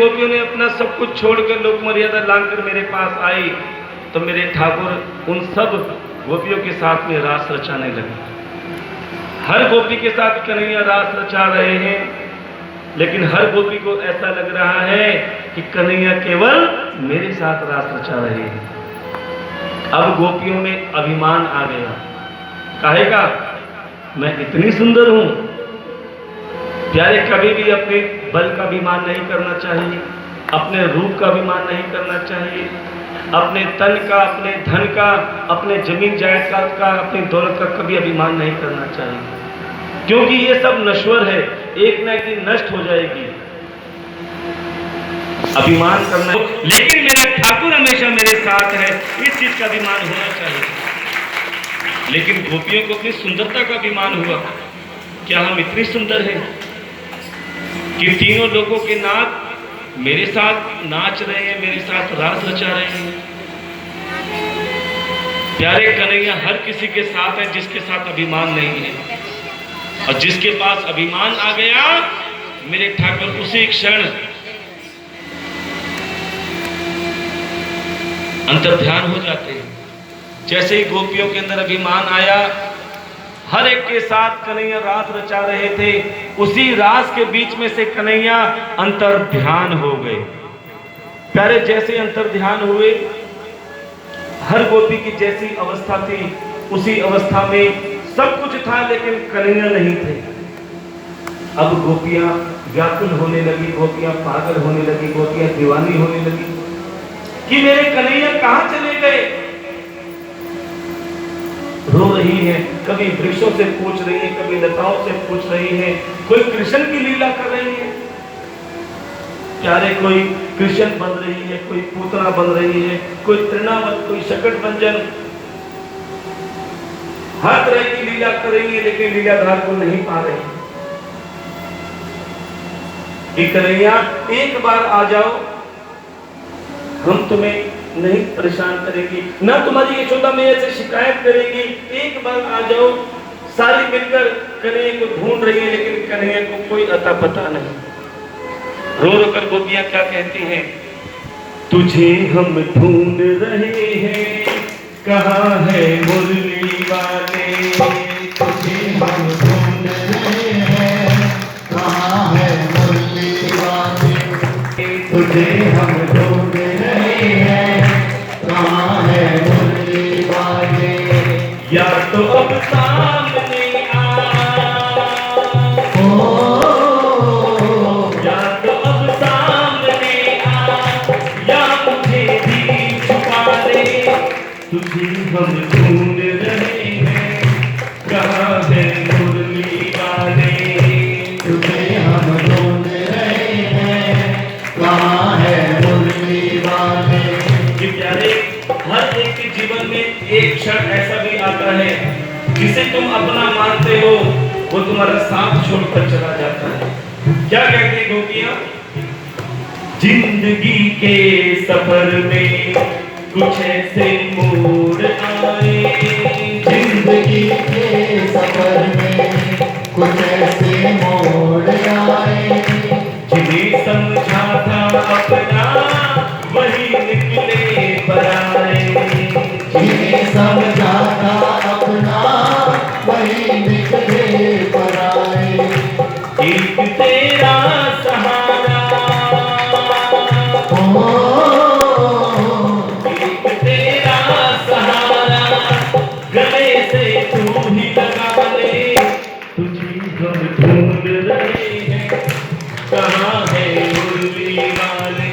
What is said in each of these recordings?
गोपियों ने अपना सब कुछ छोड़कर लोक मर्यादा लांघकर मेरे पास आई तो मेरे ठाकुर उन सब गोपियों के साथ में रास रचाने लगे। हर गोपी के साथ कन्हैया रास रचा रहे हैं, लेकिन हर गोपी को ऐसा लग रहा है कि कन्हैया केवल मेरे साथ रास रचा रहे हैं। अब गोपियों में अभिमान आ गया। कहेगा मैं इतनी सुंदर हूं। प्यारे, कभी भी अपने बल का अभिमान नहीं करना चाहिए, अपने रूप का अभिमान नहीं करना चाहिए, अपने तन का, अपने धन का, अपने जमीन जायदाद का, अपनी दौलत का कभी अभिमान नहीं करना चाहिए, क्योंकि ये सब नश्वर है, एक न एक दिन नष्ट हो जाएगी। अभिमान करना, लेकिन मेरा ठाकुर हमेशा मेरे साथ है, इस चीज का अभिमान होना चाहिए। लेकिन गोपियों को अपनी सुंदरता का अभिमान हुआ। क्या हम इतनी सुंदर हैं कि तीनों लोगों के नाथ मेरे साथ नाच रहे हैं, मेरे साथ रास रचा रहे हैं? प्यारे, कन्हैया हर किसी के साथ है जिसके साथ अभिमान नहीं है, और जिसके पास अभिमान आ गया मेरे ठाकुर उसी क्षण अंतर्ध्यान हो जाते हैं। जैसे ही गोपियों के अंदर अभिमान आया, हर एक के साथ कन्हैया रास रचा रहे थे, उसी रास के बीच में से कन्हैया अंतर्ध्यान हो गए। प्यारे, जैसे अंतर्ध्यान हुए, हर गोपी की जैसी अवस्था थी उसी अवस्था में सब कुछ था, लेकिन कन्हैया नहीं थे। अब गोपियां व्याकुल होने लगी, गोपियां पागल होने लगी, गोपियां दीवानी होने लगी कि मेरे कन्हैया कहां चले गए। रो रही है, कभी वृक्षों से पूछ रही है, कभी लताओं से पूछ रही है, कोई कृष्ण की लीला कर रही है। प्यारे, कोई कृष्ण बन रही है, कोई पूतना बन रही है, कोई तृणावत, कोई शकट भंजन, हर तरह की लीला कर रही है, लेकिन लीलाधार को नहीं पा रही। कि कन्हैया एक बार आ जाओ, हम तुम्हें नहीं परेशान करेगी, ना तुम्हारी यशोदा मैया से शिकायत करेगी, एक बार आ जाओ। सारी मिलकर कन्हैया को ढूंढ रही है, लेकिन कन्हैया को कोई अता पता नहीं। रो रो कर गोपियां क्या कहती हैं? तुझे हम ढूंढ रहे हैं, कहाँ है मुरली वाले? तुझे हम ढूंढ रहे हैं, कहाँ है मुरली वाले? तुझे हम ढूंढ रहे हैं, कहाँ है मुरली वाले? या तो अब सामने आ, या तो अब सामने आ, या मुझे भी छुपा दे। तुझे हम ढूंढ रहे हैं, कहाँ है मुरली वाले? तुझे हम ढूंढ रहे हैं, कहाँ है मुरली वाले? कि प्यारे, हर एक के जीवन में एक क्षण ऐसा भी आता है जिसे तुम अपना मानते हो, वो तुम्हारा साथ छोड़कर चला जाता है। क्या कहती गोपियां? जिंदगी के सफर में कुछ ऐसे मोड़ आए, जिंदगी के सफर में कुछ ऐसे मोड़ आए, जिन्हें समझा था अपना वही निकले पराए। जिन्हें समझा था अपना वही निकले पराए। एक तेरा सहारा, एक तेरा सहारा, गले से तू ही लगा ले। तुझे हम ढूंढ रहे हैं, कहाँ है मुरली वाले?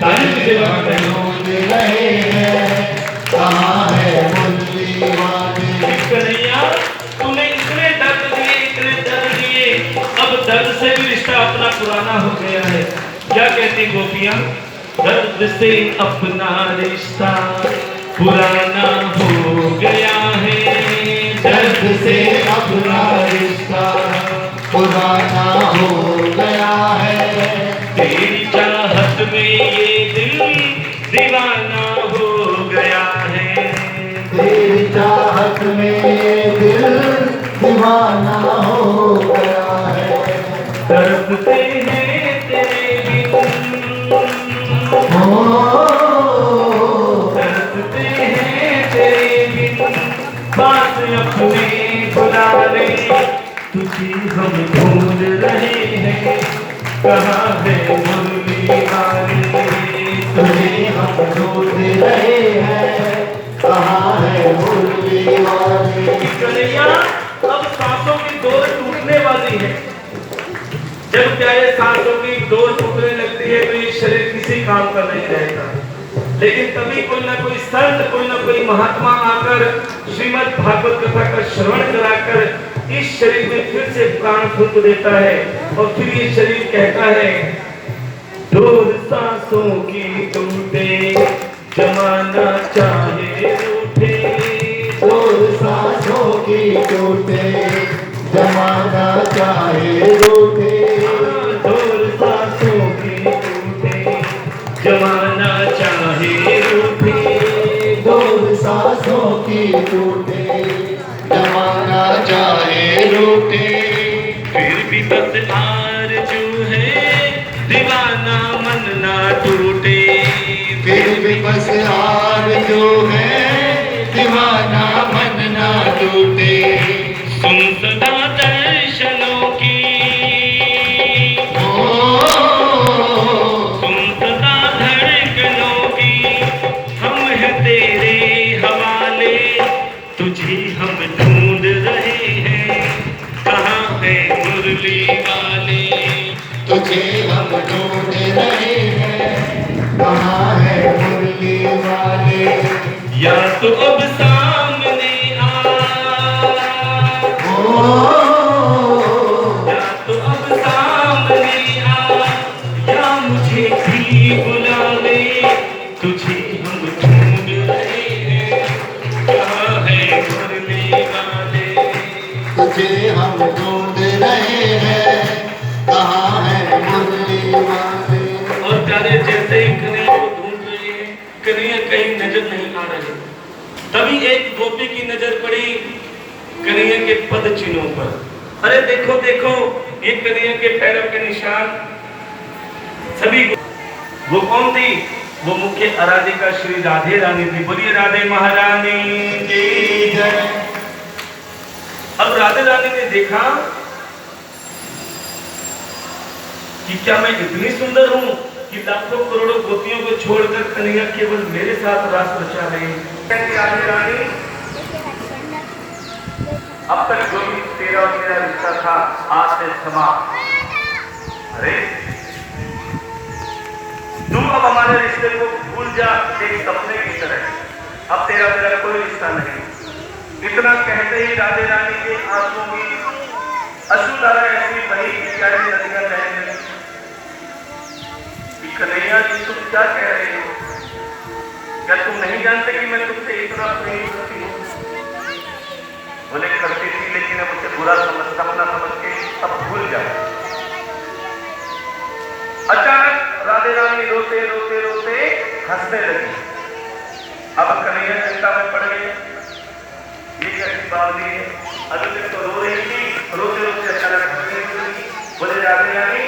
तारीफ से बात है। ढूंढ रहे हैं, कहाँ है मुरली वाले? कन्हैया, तूने इतने दर्द दिए, इतने दर्द दिए, अब दर्द से भी रिश्ता अपना पुराना हो गया है। क्या कहती गोपियां? दर्द से अपना रिश्ता पुराना हो गया है, दर्द से अपना रिश्ता पुराना हो गया है। तेरी चाहत में ये दिल दीवाना हो गया है, तेरी चाहत में ये दिल दीवाना हो गया है। तड़पते हैं तेरे बिन तरसते हैं तेरे बिन, पास अपने बुला ले, तुझे हम ढूंढ रहे हैं, कहाँ है मुरली वाले, तुझे हम ढूंढ रहे हैं, कहाँ है मुरली वाले। कन्हैया अब सांसों की डोर टूटने वाली है। जब प्यारे सांसों की डोर टूटने लगती है तो ये शरीर किसी काम का नहीं रहता, लेकिन तभी कोई ना कोई संत, कोई ना कोई महात्मा आकर श्रीमद् भागवत कथा का श्रवण कराकर इस शरीर में फिर से प्राण फूंक देता है और फिर ये शरीर कहता है, डोर सांसों की टूटे, जमाना चाहे रूठे, डोर सांसों की टूटे, जमाना चाहे रूठे। डोर सांसों की टूटे, जमाना चाहे रूठे, डोर सांसों की टूटे, जमाना चाहे रूठे। फिर भी बस आरज़ू है, दीवाना मन ना टूटे, फिर भी बस आरज़ू है, दीवाना मन ना टूटे। सुन सदा दर्शनों की, सुन सदा धड़कनों की, हम हैं तेरे हवाले, तुझे हम ढूंढ रहे हैं, कहाँ है मुरली वाले, तुझे हम ढूंढ रहे हैं, कहाँ है मुरली वाले। या तो अब सामने आ, या तो अब सामने आ, या मुझे भी बुला ले, तुझे हम ढूंढ रहे हैं, कहाँ है मुरली वाले, तुझे हम ढूंढ रहे हैं, कहाँ है मुरली वाले। और प्यारे जैसे ही कन्हैया को ढूंढ रहे हैं, कन्हैया कहीं नजर नहीं आ रहे, तभी एक गोपी की नजर पड़ी कन्हैया के पद चिन्हों पर। अरे देखो देखो, ये कन्हैया के पैरों के निशान सभी। वो कौन थी? वो मुख्य आराधिका श्री राधे रानी थी। बोलिए राधे महारानी की जय। अब राधे रानी ने देखा कि क्या मैं इतनी सुंदर हूं कि लाखों करोड़ों गोपियों को छोड़कर कन्हैया केवल मेरे साथ रास रचा रहे हैं। राधे रानी, अब तक जो भी तेरा और मेरा रिश्ता था आज से समाप्त। अरे तू अब हमारे रिश्ते को भूल जा, एक सपने की तरह। अब तेरा मेरा कोई रिश्ता नहीं। इतना कहते ही राधे रानी के आंसुओं की अश्रुधारा ऐसी बही कि प्यारी नदियां बहने लगी। कन्हैया जी तुम क्या कह रहे हो? क्या तुम नहीं जानते कि मैं तुमसे इतना प्रेम करती हूँ? बोले करती थी, लेकिन अब उसे बुरा सपना समझ के अब भूल जाओ। अचानक राधे रानी रोते रोते रोते हंसने लगी। अब कन्हैया चिंता में पड़ गए, ये कैसी बात है? अभी तक तो रो रही थी, रोते रोते अचानक हंसने लगी। बोले राधे रानी